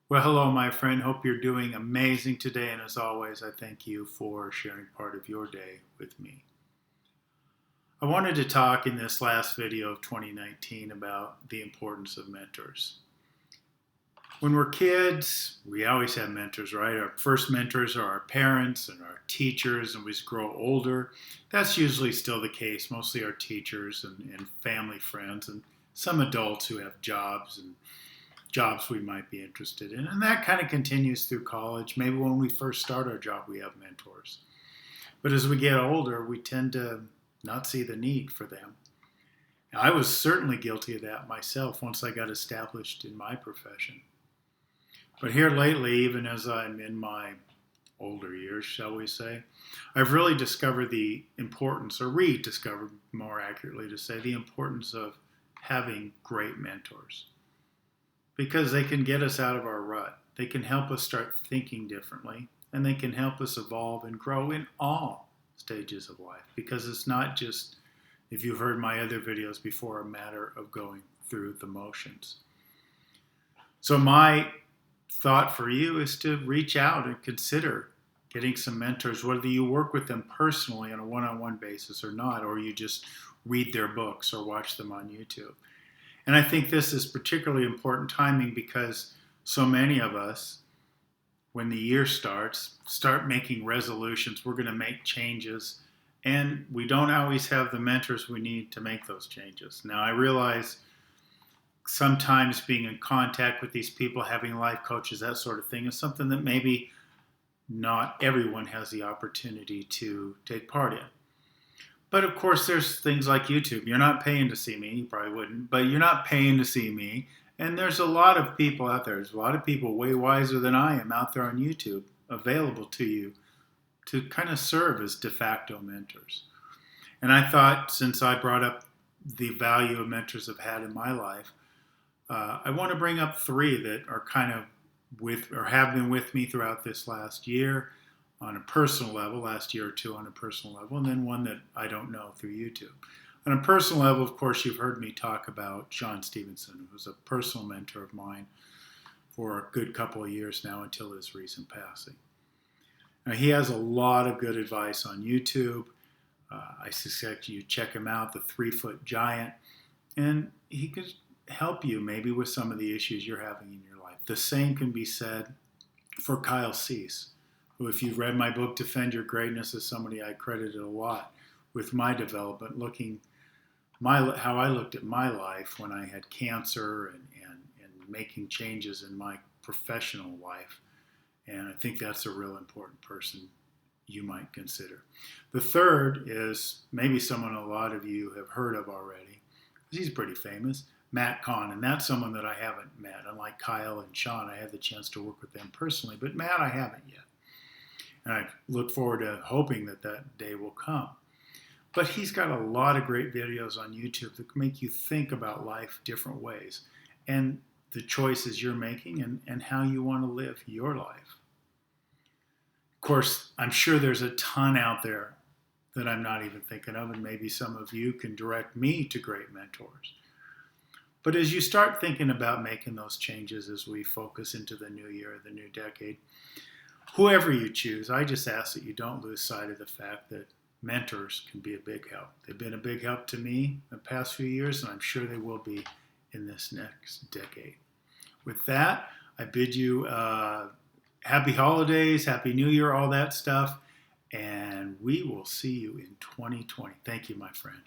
Well, hello, my friend. Hope you're doing amazing today. And as always, I thank you for sharing part of your day with me. I wanted to talk in this last video of 2019 about the importance of mentors. When we're kids, we always have mentors, right? Our first mentors are our parents and our teachers, and we grow older. That's usually still the case, mostly our teachers and family friends, and some adults who have jobs and jobs we might be interested in. And that kind of continues through college. Maybe when we first start our job, we have mentors. But as we get older, we tend to not see the need for them. Now, I was certainly guilty of that myself once I got established in my profession. But here lately, even as I'm in my older years, shall we say, I've really discovered the importance, or rediscovered more accurately to say, the importance of having great mentors because they can get us out of our rut. They can help us start thinking differently, and they can help us evolve and grow in all stages of life because it's not just, if you've heard my other videos before, a matter of going through the motions. So my thought for you is to reach out and consider getting some mentors, whether you work with them personally on a one-on-one basis or not, or you just read their books or watch them on YouTube. And I think this is particularly important timing because so many of us, when the year starts, start making resolutions. We're going to make changes, and we don't always have the mentors we need to make those changes. Now, I realize sometimes being in contact with these people, having life coaches, that sort of thing, is something that maybe not everyone has the opportunity to take part in. But of course, there's things like YouTube. You're not paying to see me. You probably wouldn't, but you're not paying to see me. And there's a lot of people out there. There's a lot of people way wiser than I am out there on YouTube available to you to kind of serve as de facto mentors. And I thought, since I brought up the value of mentors I've had in my life, I want to bring up three that are kind of with or have been with me throughout this last year on a personal level, last year or two on a personal level, and then one that I don't know through YouTube. On a personal level, of course, you've heard me talk about Shawn Stevenson, who was a personal mentor of mine for a good couple of years now until his recent passing. Now, he has a lot of good advice on YouTube. I suspect you check him out, the 3-Foot Giant, and he could help you maybe with some of the issues you're having in your life. The same can be said for Kyle Cease, who, if you've read my book, Defend Your Greatness, is somebody I credited a lot with my development, how I looked at my life when I had cancer and making changes in my professional life. And I think that's a real important person you might consider. The third is maybe someone a lot of you have heard of already. He's pretty famous, Matt Kahn, and that's someone that I haven't met. Unlike Kyle and Shawn, I had the chance to work with them personally, but Matt I haven't yet. And I look forward to hoping that that day will come. But he's got a lot of great videos on YouTube that can make you think about life different ways and the choices you're making and how you want to live your life. Of course, I'm sure there's a ton out there that I'm not even thinking of, and maybe some of you can direct me to great mentors. But as you start thinking about making those changes as we focus into the new year, the new decade, whoever you choose, I just ask that you don't lose sight of the fact that mentors can be a big help. They've been a big help to me the past few years, and I'm sure they will be in this next decade. With that, I bid you happy holidays, happy new year, all that stuff, and we will see you in 2020. Thank you, my friend.